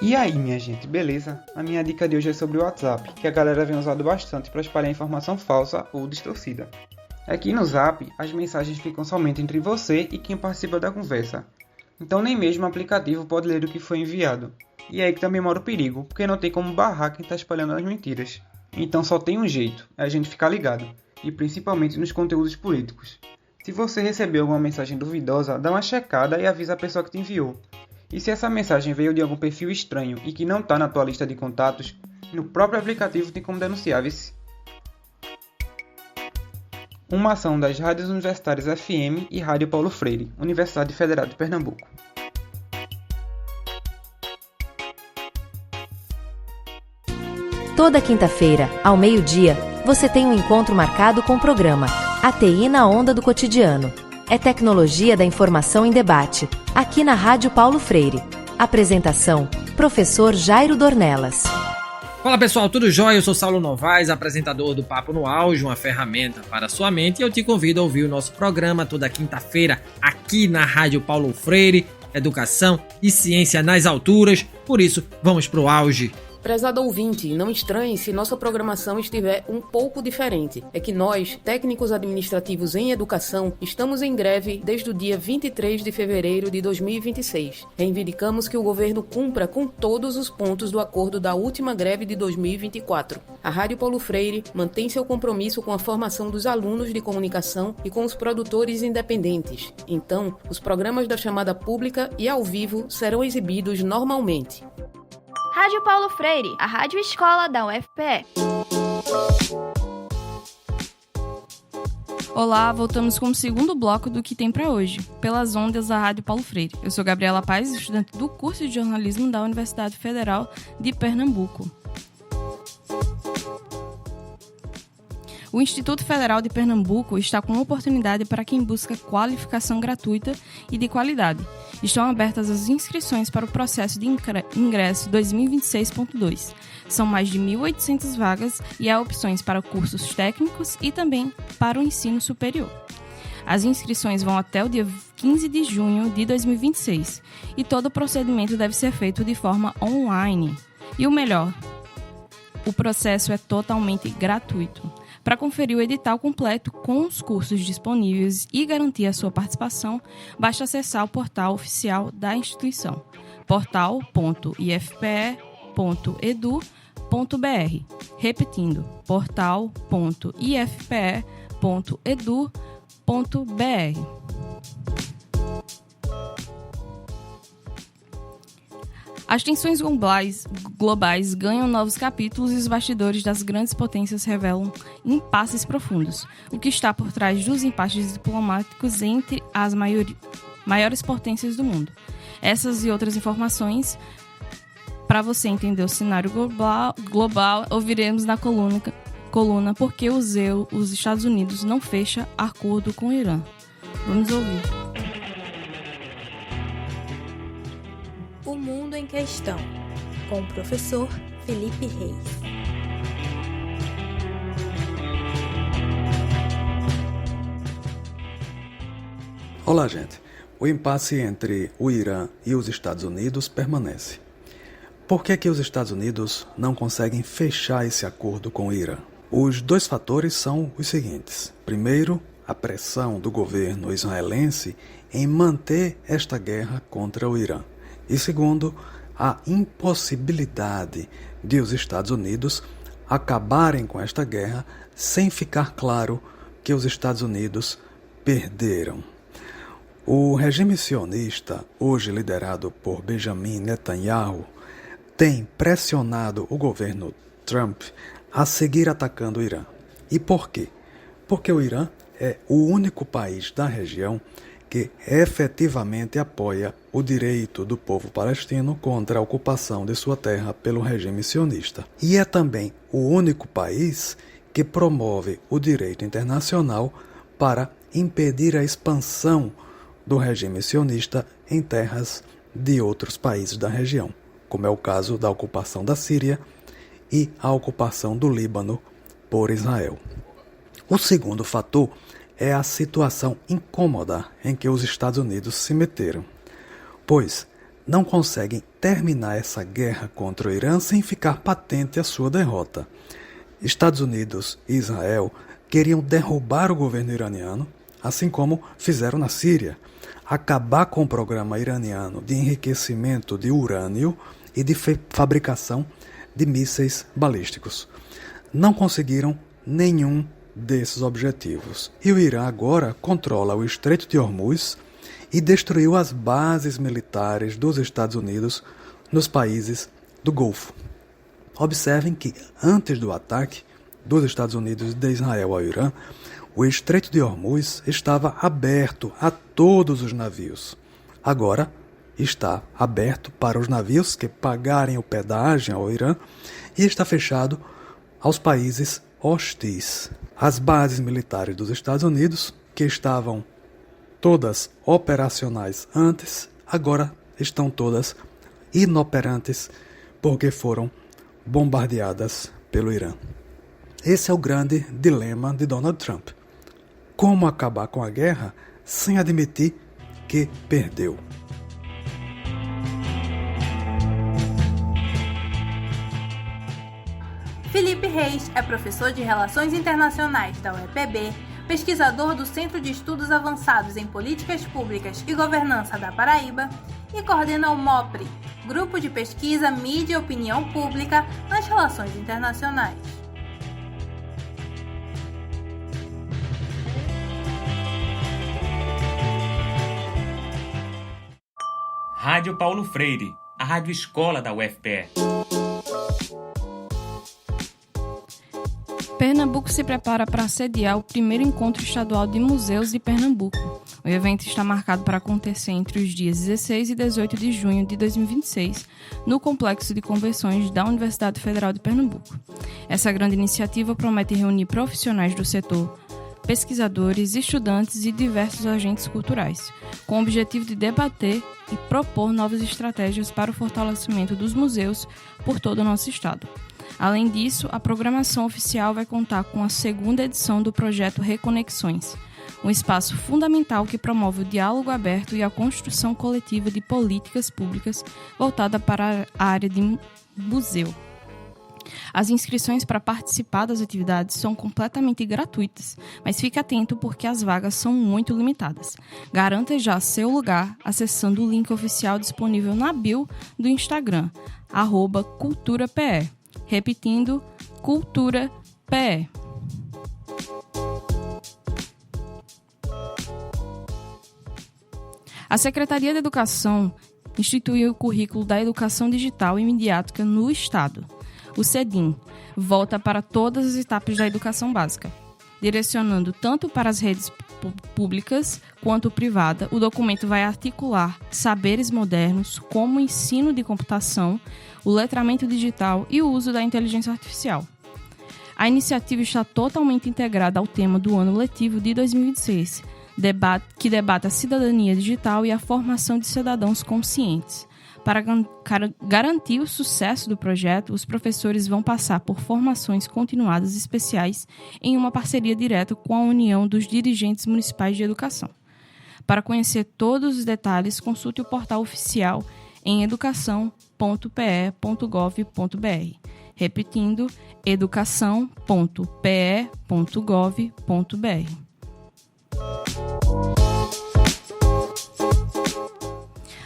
E aí, minha gente, beleza? A minha dica de hoje é sobre o WhatsApp, que a galera vem usando bastante para espalhar informação falsa ou distorcida. Aqui no Zap, as mensagens ficam somente entre você e quem participa da conversa. Então nem mesmo o aplicativo pode ler o que foi enviado. E é aí que também mora o perigo, porque não tem como barrar quem está espalhando as mentiras. Então só tem um jeito, é a gente ficar ligado, e principalmente nos conteúdos políticos. Se você recebeu alguma mensagem duvidosa, dá uma checada e avisa a pessoa que te enviou. E se essa mensagem veio de algum perfil estranho e que não está na tua lista de contatos, no próprio aplicativo tem como denunciar, vice. Uma ação das rádios universitárias FM e Rádio Paulo Freire, Universidade Federal de Pernambuco. Toda quinta-feira, ao meio-dia, você tem um encontro marcado com o programa ATI na Onda do Cotidiano. É tecnologia da informação em debate, aqui na Rádio Paulo Freire. Apresentação, professor Jairo Dornelas. Fala pessoal, tudo jóia? Eu sou Saulo Novaes, apresentador do Papo no Auge, uma ferramenta para a sua mente, e eu te convido a ouvir o nosso programa toda quinta-feira aqui na Rádio Paulo Freire, educação e ciência nas alturas, por isso vamos pro auge. Prezado ouvinte, não estranhe se nossa programação estiver um pouco diferente. É que nós, técnicos administrativos em educação, estamos em greve desde o dia 23 de fevereiro de 2026. Reivindicamos que o governo cumpra com todos os pontos do acordo da última greve de 2024. A Rádio Paulo Freire mantém seu compromisso com a formação dos alunos de comunicação e com os produtores independentes. Então, os programas da chamada pública e ao vivo serão exibidos normalmente. Rádio Paulo Freire, a rádio escola da UFPE. Olá, voltamos com o segundo bloco do que tem para hoje, pelas ondas da Rádio Paulo Freire. Eu sou Gabriela Paz, estudante do curso de jornalismo da Universidade Federal de Pernambuco. O Instituto Federal de Pernambuco está com oportunidade para quem busca qualificação gratuita e de qualidade. Estão abertas as inscrições para o processo de ingresso 2026.2. São mais de 1.800 vagas e há opções para cursos técnicos e também para o ensino superior. As inscrições vão até o dia 15 de junho de 2026 e todo o procedimento deve ser feito de forma online. E o melhor, o processo é totalmente gratuito. Para conferir o edital completo com os cursos disponíveis e garantir a sua participação, basta acessar o portal oficial da instituição, portal.ifpe.edu.br. Repetindo, portal.ifpe.edu.br. As tensões globais ganham novos capítulos e os bastidores das grandes potências revelam impasses profundos, o que está por trás dos empates diplomáticos entre as maiores potências do mundo. Essas e outras informações, para você entender o cenário global, ouviremos na coluna Por que os Estados Unidos não fecha acordo com o Irã. Vamos ouvir. O Mundo em Questão, com o professor Felipe Reis. Olá, gente. O impasse entre o Irã e os Estados Unidos permanece. Por que os Estados Unidos não conseguem fechar esse acordo com o Irã? Os dois fatores são os seguintes. Primeiro, a pressão do governo israelense em manter esta guerra contra o Irã. E segundo, a impossibilidade de os Estados Unidos acabarem com esta guerra sem ficar claro que os Estados Unidos perderam. O regime sionista, hoje liderado por Benjamin Netanyahu, tem pressionado o governo Trump a seguir atacando o Irã. E por quê? Porque o Irã é o único país da região que efetivamente apoia o direito do povo palestino contra a ocupação de sua terra pelo regime sionista. E é também o único país que promove o direito internacional para impedir a expansão do regime sionista em terras de outros países da região, como é o caso da ocupação da Síria e a ocupação do Líbano por Israel. O segundo fator é a situação incômoda em que os Estados Unidos se meteram, pois não conseguem terminar essa guerra contra o Irã sem ficar patente a sua derrota. Estados Unidos e Israel queriam derrubar o governo iraniano, assim como fizeram na Síria, acabar com o programa iraniano de enriquecimento de urânio e de fabricação de mísseis balísticos. Não conseguiram nenhum desses objetivos. E o Irã agora controla o Estreito de Hormuz e destruiu as bases militares dos Estados Unidos nos países do Golfo. Observem que, antes do ataque dos Estados Unidos e de Israel ao Irã, o Estreito de Hormuz estava aberto a todos os navios. Agora está aberto para os navios que pagarem o pedágio ao Irã e está fechado aos países hostis. As bases militares dos Estados Unidos, que estavam todas operacionais antes, agora estão todas inoperantes porque foram bombardeadas pelo Irã. Esse é o grande dilema de Donald Trump. Como acabar com a guerra sem admitir que perdeu? Felipe Reis é professor de Relações Internacionais da UEPB, pesquisador do Centro de Estudos Avançados em Políticas Públicas e Governança da Paraíba e coordena o MOPRE, Grupo de Pesquisa, Mídia e Opinião Pública nas Relações Internacionais. Rádio Paulo Freire, a rádio escola da UFPE. Pernambuco se prepara para sediar o primeiro encontro estadual de museus de Pernambuco. O evento está marcado para acontecer entre os dias 16 e 18 de junho de 2026, no Complexo de Convenções da Universidade Federal de Pernambuco. Essa grande iniciativa promete reunir profissionais do setor, pesquisadores, estudantes e diversos agentes culturais, com o objetivo de debater e propor novas estratégias para o fortalecimento dos museus por todo o nosso estado. Além disso, a programação oficial vai contar com a segunda edição do projeto Reconexões, um espaço fundamental que promove o diálogo aberto e a construção coletiva de políticas públicas voltada para a área de museu. As inscrições para participar das atividades são completamente gratuitas, mas fique atento porque as vagas são muito limitadas. Garanta já seu lugar acessando o link oficial disponível na bio do Instagram, @culturape. Repetindo, culturape. A Secretaria de Educação instituiu o currículo da Educação Digital e Midiática no Estado. O CEDIM volta para todas as etapas da educação básica, direcionando tanto para as redes públicas quanto privada. O documento vai articular saberes modernos como o ensino de computação, o letramento digital e o uso da inteligência artificial. A iniciativa está totalmente integrada ao tema do ano letivo de 2026, que debate a cidadania digital e a formação de cidadãos conscientes. Para garantir o sucesso do projeto, os professores vão passar por formações continuadas especiais em uma parceria direta com a União dos Dirigentes Municipais de Educação. Para conhecer todos os detalhes, consulte o portal oficial em educação.pe.gov.br. Repetindo, educação.pe.gov.br.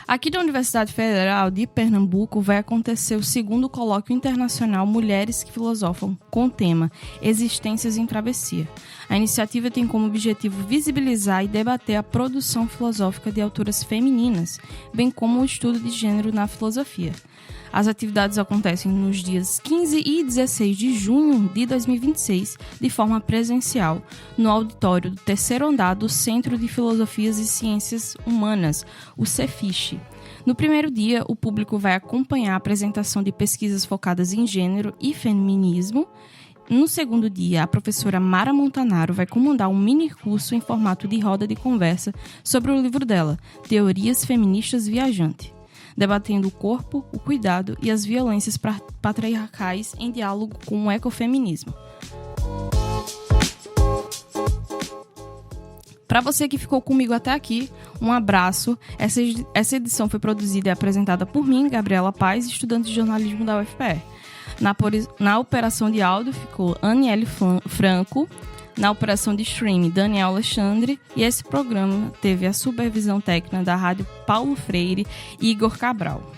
Aqui da Universidade Federal de Pernambuco vai acontecer o segundo colóquio internacional Mulheres que Filosofam, com o tema Existências em Travessia. A iniciativa tem como objetivo visibilizar e debater a produção filosófica de autoras femininas, bem como o estudo de gênero na filosofia. As atividades acontecem nos dias 15 e 16 de junho de 2026, de forma presencial, no auditório do terceiro andar do Centro de Filosofias e Ciências Humanas, o CEFISH. No primeiro dia, o público vai acompanhar a apresentação de pesquisas focadas em gênero e feminismo. No segundo dia, a professora Mara Montanaro vai comandar um mini-curso em formato de roda de conversa sobre o livro dela, Teorias Feministas Viajante, debatendo o corpo, o cuidado e as violências patriarcais em diálogo com o ecofeminismo. Para você que ficou comigo até aqui, um abraço. Essa edição foi produzida e apresentada por mim, Gabriela Paz, estudante de jornalismo da UFPR. Na operação de áudio ficou Aniele Franco, na operação de streaming Daniel Alexandre, e esse programa teve a supervisão técnica da Rádio Paulo Freire e Igor Cabral.